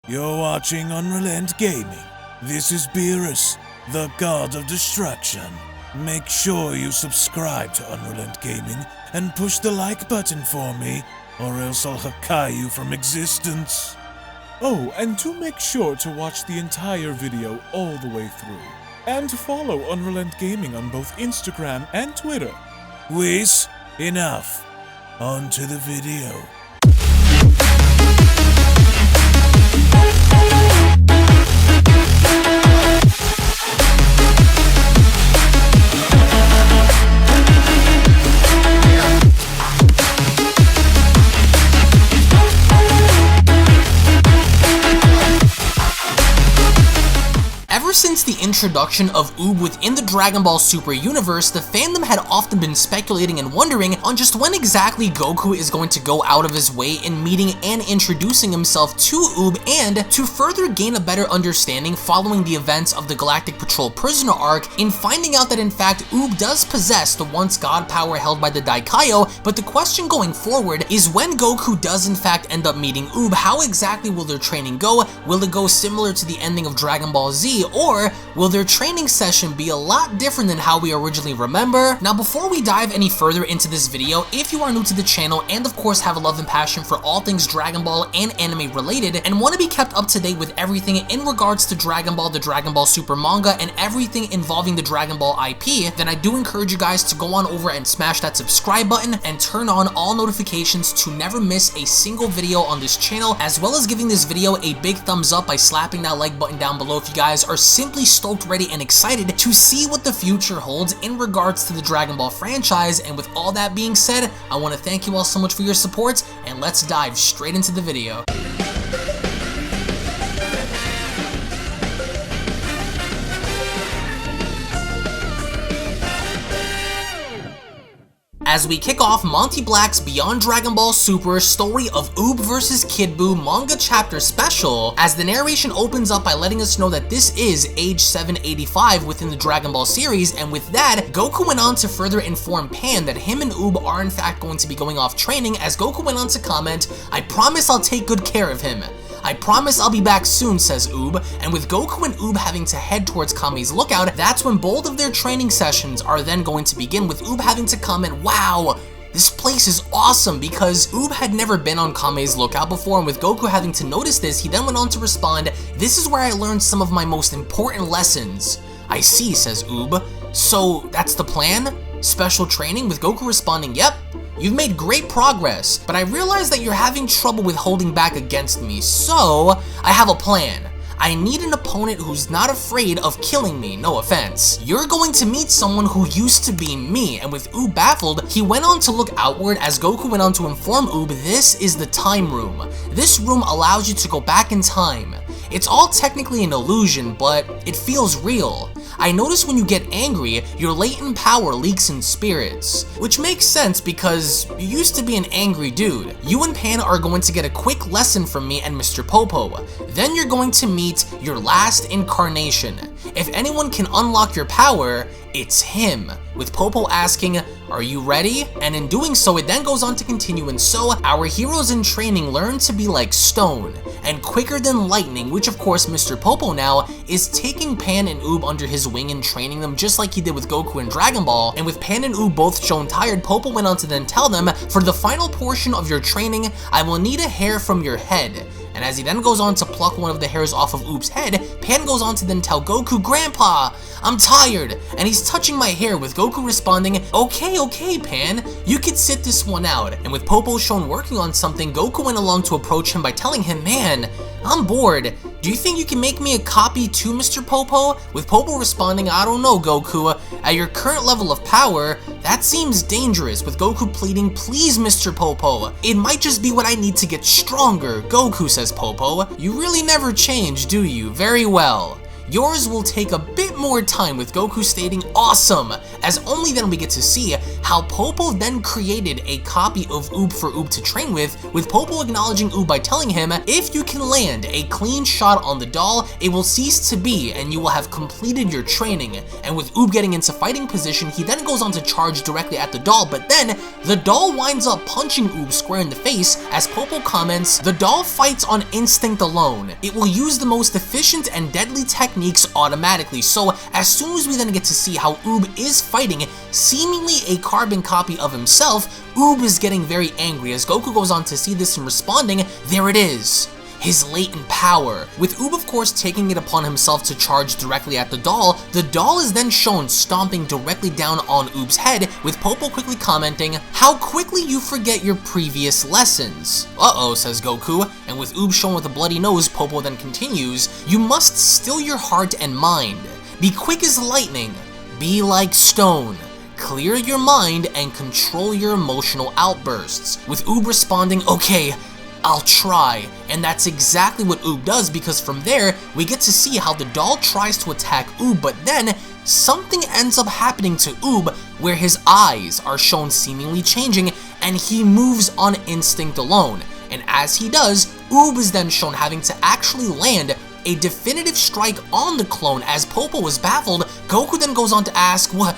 You're watching UnrealEntGaming. This is Beerus, the god of destruction. Make sure you subscribe to UnrealEntGaming and push the like button for me, or else I'll Hakai you from existence. Oh, and do make sure to watch the entire video all the way through. And to follow UnrealEntGaming on both Instagram and Twitter. Whiz, enough. On to the video. Ever since the introduction of Oob within the Dragon Ball Super universe, the fandom had often been speculating and wondering on just when exactly Goku is going to go out of his way in meeting and introducing himself to Oob, and to further gain a better understanding following the events of the Galactic Patrol prisoner arc, in finding out that in fact Oob does possess the once god power held by the Daikaio. But the question going forward is, when Goku does in fact end up meeting Oob, how exactly will their training go? Will it go similar to the ending of Dragon Ball Z, or will their training session be a lot different than how we originally remember? Now, before we dive any further into this video, if you are new to the channel and of course have a love and passion for all things Dragon Ball and anime related, and want to be kept up to date with everything in regards to Dragon Ball, the Dragon Ball Super manga, and everything involving the Dragon Ball IP, then I do encourage you guys to go on over and smash that subscribe button and turn on all notifications to never miss a single video on this channel, as well as giving this video a big thumbs up by slapping that like button down below if you guys are simply stoked, ready, and excited to see what the future holds in regards to the Dragon Ball franchise. And with all that being said, I want to thank you all so much for your support, and let's dive straight into the video. As we kick off Monty Black's Beyond Dragon Ball Super Story of Oob vs Kid Buu manga chapter special, as the narration opens up by letting us know that this is age 785 within the Dragon Ball series, and with that, Goku went on to further inform Pan that him and Oob are in fact going to be going off training, as Goku went on to comment, "I promise I'll take good care of him. I promise I'll be back soon," says Oob. And with Goku and Oob having to head towards Kame's lookout, that's when both of their training sessions are then going to begin, with Oob having to comment, "Wow, this place is awesome," because Oob had never been on Kame's lookout before, and with Goku having to notice this, he then went on to respond, "This is where I learned some of my most important lessons." "I see," says Oob. "So that's the plan? Special training?" With Goku responding, "Yep. You've made great progress, but I realize that you're having trouble with holding back against me, so I have a plan. I need an opponent who's not afraid of killing me, no offense. You're going to meet someone who used to be me." And with Oob baffled, he went on to look outward as Goku went on to inform Oob, "This is the time room. This room allows you to go back in time. It's all technically an illusion, but it feels real. I notice when you get angry, your latent power leaks in spirits." Which makes sense because you used to be an angry dude. "You and Pan are going to get a quick lesson from me and Mr. Popo. Then you're going to meet your last incarnation. If anyone can unlock your power, it's him." With Popo asking, "Are you ready?" And in doing so, it then goes on to continue, and so our heroes in training learn to be like stone and quicker than lightning, which of course Mr. Popo now is taking Pan and Oob under his wing and training them just like he did with Goku and Dragon Ball. And with Pan and Oob both shown tired, Popo went on to then tell them, "For the final portion of your training, I will need a hair from your head." And as he then goes on to pluck one of the hairs off of Oob's head, Pan goes on to then tell Goku, "Grandpa, I'm tired," and he's touching my hair, with Goku responding, Okay, Pan, you could sit this one out." And with Popo shown working on something, Goku went along to approach him by telling him, "Man, I'm bored. Do you think you can make me a copy too, Mr. Popo?" With Popo responding, "I don't know, Goku. At your current level of power, that seems dangerous." With Goku pleading, "Please, Mr. Popo, it might just be what I need to get stronger." "Goku," says Popo, "you really never change, do you? Very well. Yours will take a bit more time, with Goku stating awesome, as only then we get to see how Popo then created a copy of Oob for Oob to train with Popo acknowledging Oob by telling him, if you can land a clean shot on the doll, it will cease to be and you will have completed your training. And with Oob getting into fighting position, he then goes on to charge directly at the doll, but then the doll winds up punching Oob square in the face as Popo comments, the doll fights on instinct alone. It will use the most efficient and deadly techniques automatically. So as soon as we then get to see how Oob is fighting seemingly a carbon copy of himself, Oob is getting very angry as Goku goes on to see this and responding, there it is, his latent power. With Oob of course taking it upon himself to charge directly at the doll is then shown stomping directly down on Oob's head, with Popo quickly commenting, how quickly you forget your previous lessons. Uh-oh, says Goku, and with Oob shown with a bloody nose, Popo then continues, you must still your heart and mind. Be quick as lightning. Be like stone. Clear your mind and control your emotional outbursts. With Oob responding, okay, I'll try. And that's exactly what Oob does, because from there, we get to see how the doll tries to attack Oob, but then something ends up happening to Oob where his eyes are shown seemingly changing and he moves on instinct alone. And as he does, Oob is then shown having to actually land a definitive strike on the clone. As Popo was baffled, Goku then goes on to ask, what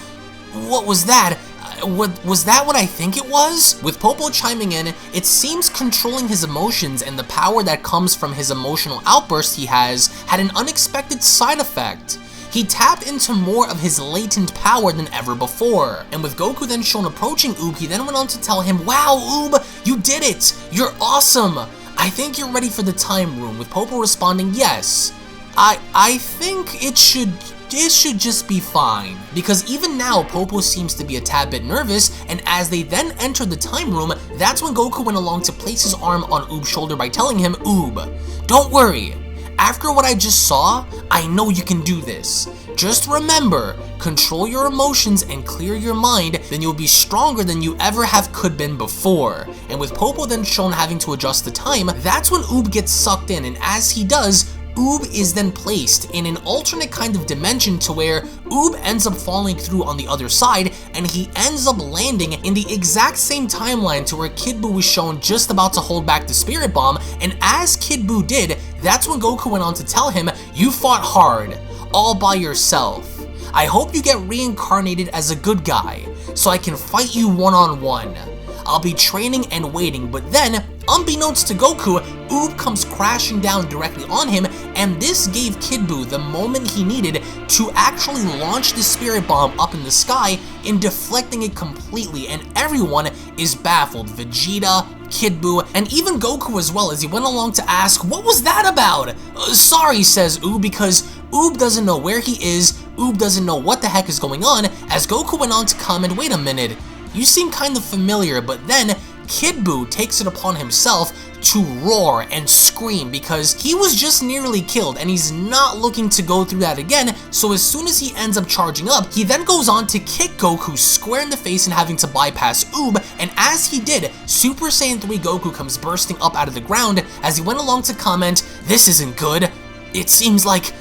was that? Was that what I think it was? With Popo chiming in, it seems controlling his emotions and the power that comes from his emotional outbursts he had an unexpected side effect. He tapped into more of his latent power than ever before. And with Goku then shown approaching Oob, he then went on to tell him, wow, Oob, you did it! You're awesome! I think you're ready for the time room, with Popo responding, yes. I think it should just be fine. Because even now, Popo seems to be a tad bit nervous, and as they then enter the time room, that's when Goku went along to place his arm on Oob's shoulder by telling him, Oob, don't worry. After what I just saw, I know you can do this. Just remember, control your emotions and clear your mind, then you'll be stronger than you ever could been before. And with Popo then shown having to adjust the time, that's when Oob gets sucked in, and as he does, Oob is then placed in an alternate kind of dimension to where Oob ends up falling through on the other side, and he ends up landing in the exact same timeline to where Kid Buu was shown just about to hold back the Spirit Bomb, and as Kid Buu did, that's when Goku went on to tell him, you fought hard, all by yourself. I hope you get reincarnated as a good guy, so I can fight you one-on-one. I'll be training and waiting, but then, unbeknownst to Goku, Oob comes crashing down directly on him, and this gave Kid Buu the moment he needed to actually launch the Spirit Bomb up in the sky in deflecting it completely, and everyone is baffled. Vegeta, Kid Buu, and even Goku as well, as he went along to ask, what was that about? Sorry, says Oob, because Oob doesn't know where he is, Oob doesn't know what the heck is going on, as Goku went on to comment, wait a minute, you seem kind of familiar, but then Kid Buu takes it upon himself to roar and scream because he was just nearly killed and he's not looking to go through that again, so as soon as he ends up charging up, he then goes on to kick Goku square in the face and having to bypass Oob, and as he did, Super Saiyan 3 Goku comes bursting up out of the ground as he went along to comment, this isn't good, it seems like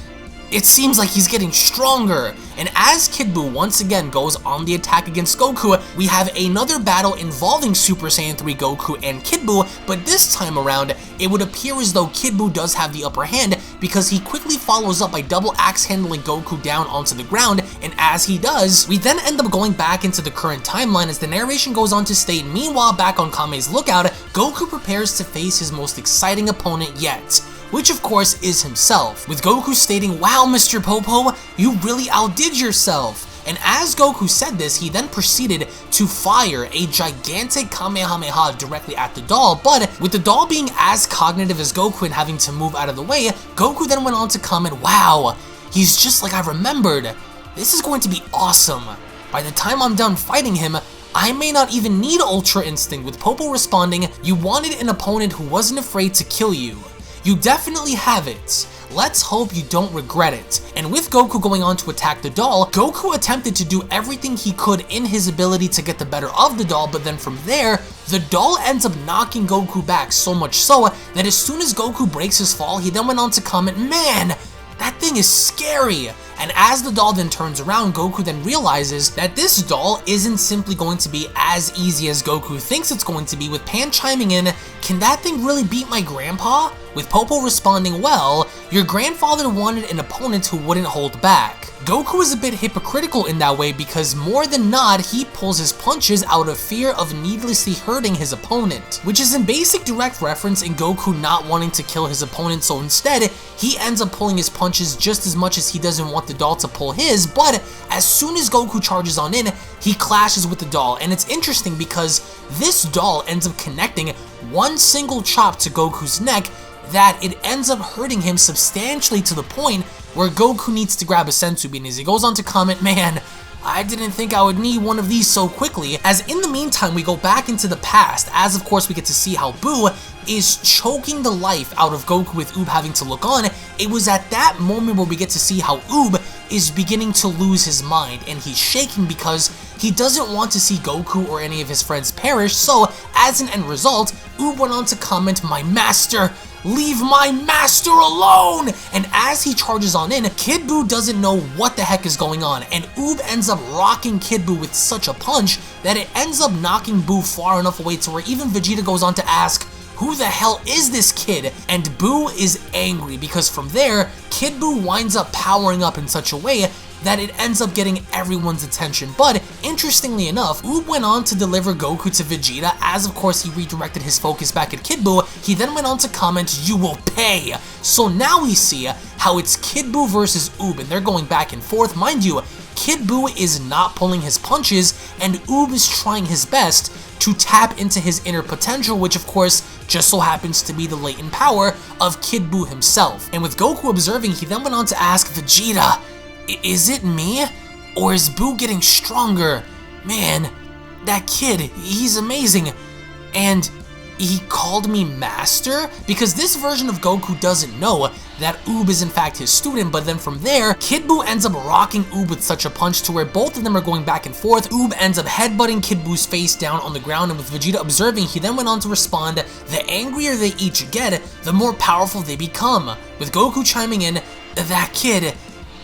he's getting stronger. And as Kid Buu once again goes on the attack against Goku, we have another battle involving Super Saiyan 3 Goku and Kid Buu, but this time around, it would appear as though Kid Buu does have the upper hand because he quickly follows up by double axe handling Goku down onto the ground, and as he does, we then end up going back into the current timeline as the narration goes on to state, meanwhile back on Kame's lookout, Goku prepares to face his most exciting opponent yet, which of course is himself, with Goku stating, wow Mr. Popo, you really outdid yourself. And as Goku said this, he then proceeded to fire a gigantic Kamehameha directly at the doll, but with the doll being as cognitive as Goku and having to move out of the way, Goku then went on to comment, wow, he's just like I remembered. This is going to be awesome. By the time I'm done fighting him, I may not even need Ultra Instinct, with Popo responding, you wanted an opponent who wasn't afraid to kill you. You definitely have it. Let's hope you don't regret it. And with Goku going on to attack the doll, Goku attempted to do everything he could in his ability to get the better of the doll, but then from there, the doll ends up knocking Goku back, so much so that as soon as Goku breaks his fall, he then went on to comment, man, that thing is scary. And as the doll then turns around, Goku then realizes that this doll isn't simply going to be as easy as Goku thinks it's going to be, with Pan chiming in, "Can that thing really beat my grandpa?" With Popo responding, "Well, your grandfather wanted an opponent who wouldn't hold back." Goku is a bit hypocritical in that way because more than not, he pulls his punches out of fear of needlessly hurting his opponent, which is in basic direct reference in Goku not wanting to kill his opponent, so instead, he ends up pulling his punches just as much as he doesn't want the doll to pull his, but as soon as Goku charges on in, he clashes with the doll, and it's interesting because this doll ends up connecting one single chop to Goku's neck that it ends up hurting him substantially to the point where Goku needs to grab a senzu bean. As he goes on to comment, "Man, I didn't think I would need one of these so quickly." As in the meantime, we go back into the past, as of course we get to see how Boo is choking the life out of Goku with Oob having to look on. It was at that moment where we get to see how Oob is beginning to lose his mind, and he's shaking because he doesn't want to see Goku or any of his friends perish, so as an end result, Oob went on to comment, "My master, leave my master alone!" And as he charges on in, Kid Buu doesn't know what the heck is going on, and Oob ends up rocking Kid Buu with such a punch that it ends up knocking Buu far enough away to where even Vegeta goes on to ask, "Who the hell is this kid?" And Buu is angry because from there, Kid Buu winds up powering up in such a way that it ends up getting everyone's attention. But interestingly enough, Oob went on to deliver Goku to Vegeta, as of course he redirected his focus back at Kid Buu. He then went on to comment, "You will pay." So now we see how it's Kid Buu versus Oob, and they're going back and forth. Mind you, Kid Buu is not pulling his punches, and Oob is trying his best to tap into his inner potential, which of course just so happens to be the latent power of Kid Buu himself. And with Goku observing, he then went on to ask Vegeta, "Is it me? Or is Buu getting stronger? Man, that kid, he's amazing. And he called me master?" Because this version of Goku doesn't know that Oob is in fact his student, but then from there, Kid Buu ends up rocking Oob with such a punch to where both of them are going back and forth. Oob ends up headbutting Kid Buu's face down on the ground, and with Vegeta observing, he then went on to respond, "The angrier they each get, the more powerful they become." With Goku chiming in, "That kid,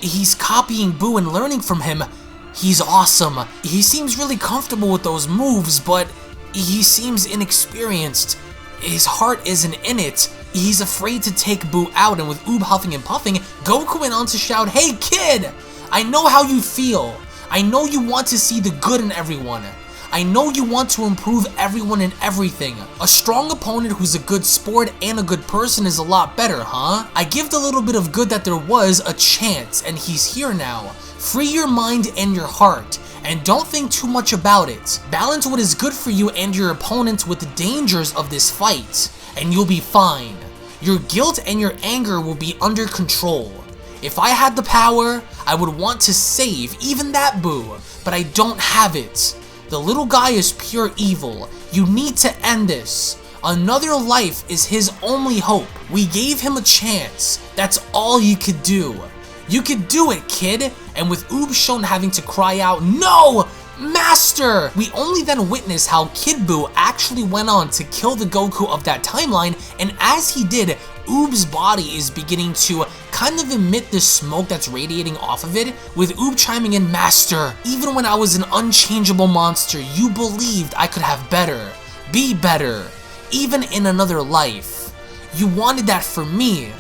he's copying Buu and learning from him. He's awesome. He seems really comfortable with those moves, but he seems inexperienced. His heart isn't in it. He's afraid to take Buu out." And with Oob huffing and puffing, Goku went on to shout, "Hey kid, I know how you feel. I know you want to see the good in everyone. I know you want to improve everyone and everything. A strong opponent who's a good sport and a good person is a lot better, huh? I give the little bit of good that there was a chance, and he's here now. Free your mind and your heart, and don't think too much about it. Balance what is good for you and your opponent with the dangers of this fight, and you'll be fine. Your guilt and your anger will be under control. If I had the power, I would want to save even that Buu, but I don't have it. The little guy is pure evil. You need to end this. Another life is his only hope. We gave him a chance. That's all you could do. You could do it, kid." And with Oob shown having to cry out, "No! Master!" we only then witness how Kid Buu actually went on to kill the Goku of that timeline, and as he did, Oob's body is beginning to kind of emit this smoke that's radiating off of it, with Oob chiming in, "Master, even when I was an unchangeable monster, you believed I could have better, be better, even in another life. You wanted that for me.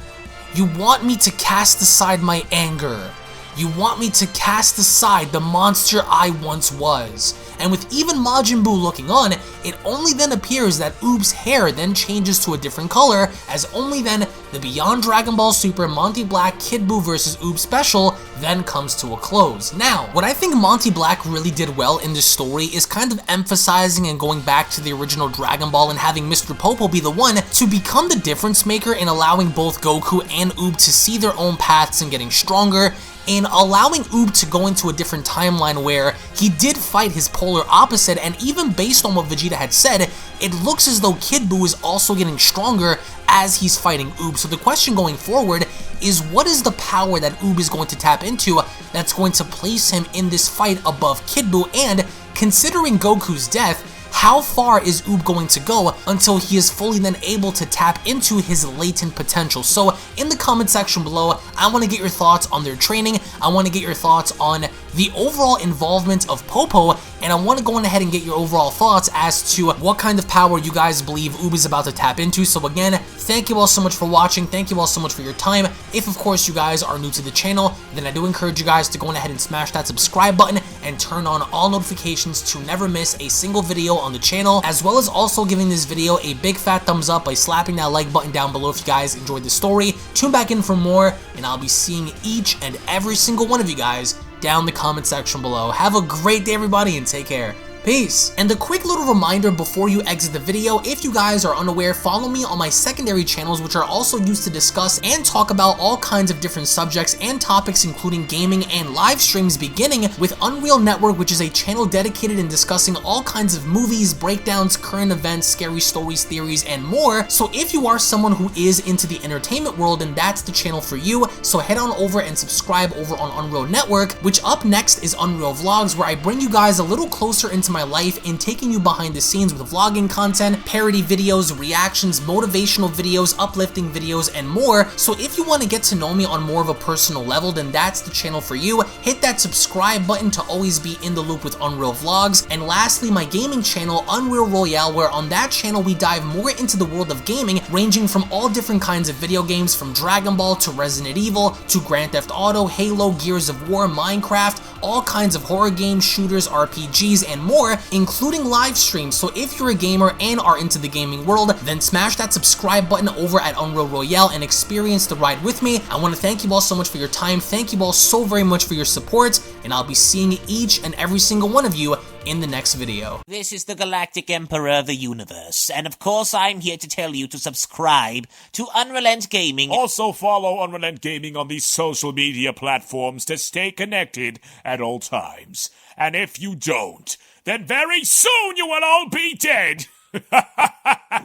You want me to cast aside my anger. You want me to cast aside the monster I once was." And with even Majin Buu looking on, it only then appears that Oob's hair then changes to a different color, as only then the Beyond Dragon Ball Super Monty Black Kid Buu vs. Oob special then comes to a close. Now, what I think Monty Black really did well in this story is kind of emphasizing and going back to the original Dragon Ball and having Mr. Popo be the one to become the difference maker in allowing both Goku and Oob to see their own paths and getting stronger, in allowing Oob to go into a different timeline where he did fight his polar opposite, and even based on what Vegeta had said, it looks as though Kid Buu is also getting stronger as he's fighting Oob. So the question going forward is, what is the power that Oob is going to tap into that's going to place him in this fight above Kid Buu? And considering Goku's death, how far is Oob going to go until he is fully then able to tap into his latent potential. So in the comment section below, I want to get your thoughts on their training, I want to get your thoughts on the overall involvement of Popo, and I want to go ahead and get your overall thoughts as to what kind of power you guys believe Oob is about to tap into. So again, thank you all so much for watching, thank you all so much for your time. If of course you guys are new to the channel, then I do encourage you guys to go ahead and smash that subscribe button and turn on all notifications to never miss a single video on the channel, as well as also giving this video a big fat thumbs up by slapping that like button down below if you guys enjoyed the story. Tune back in for more, and I'll be seeing each and every single one of you guys down the comment section below. Have a great day everybody, and take care. Peace. And a quick little reminder before you exit the video, if you guys are unaware, follow me on my secondary channels, which are also used to discuss and talk about all kinds of different subjects and topics, including gaming and live streams, beginning with Unreal Network, which is a channel dedicated in discussing all kinds of movies, breakdowns, current events, scary stories, theories, and more. So if you are someone who is into the entertainment world, then that's the channel for you. So head on over and subscribe over on Unreal Network, which up next is Unreal Vlogs, where I bring you guys a little closer into my life in taking you behind the scenes with vlogging content, parody videos, reactions, motivational videos, uplifting videos, and more. So if you want to get to know me on more of a personal level, then that's the channel for you. Hit that subscribe button to always be in the loop with Unreal Vlogs. And lastly, my gaming channel, Unreal Royale, where on that channel we dive more into the world of gaming, ranging from all different kinds of video games, from Dragon Ball to Resident Evil to Grand Theft Auto, Halo, Gears of War, Minecraft, all kinds of horror games, shooters, RPGs, and more, including live streams. So if you're a gamer and are into the gaming world, then smash that subscribe button over at Unreal Royale and experience the ride with me. I want to thank you all so much for your time, thank you all so very much for your support, and I'll be seeing each and every single one of you in the next video. This is the Galactic Emperor of the Universe, and of course I'm here to tell you to subscribe to UnrealEntGaming. Also follow UnrealEntGaming on these social media platforms to stay connected at all times. And if you don't, then very soon you will all be dead!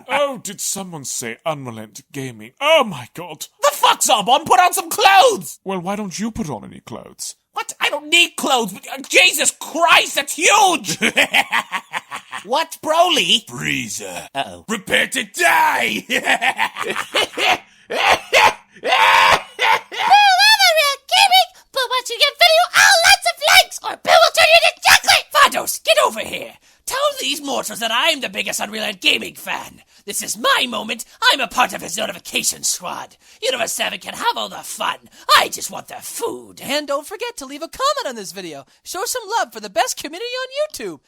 Oh, did someone say UnrealEntGaming? Oh my god. The fuck's up, on? Put on some clothes! Well, why don't you put on any clothes? What? I don't need clothes, but Jesus Christ, that's huge! What, Broly? Frieza. Uh-oh. Prepare to die! But once you get video, lots of likes, or Bill will turn you into chocolate! Vados, get over here! Tell these mortals that I'm the biggest UnrealEntGaming fan. This is my moment. I'm a part of his notification squad. Universe 7 can have all the fun. I just want the food. And don't forget to leave a comment on this video. Show some love for the best community on YouTube.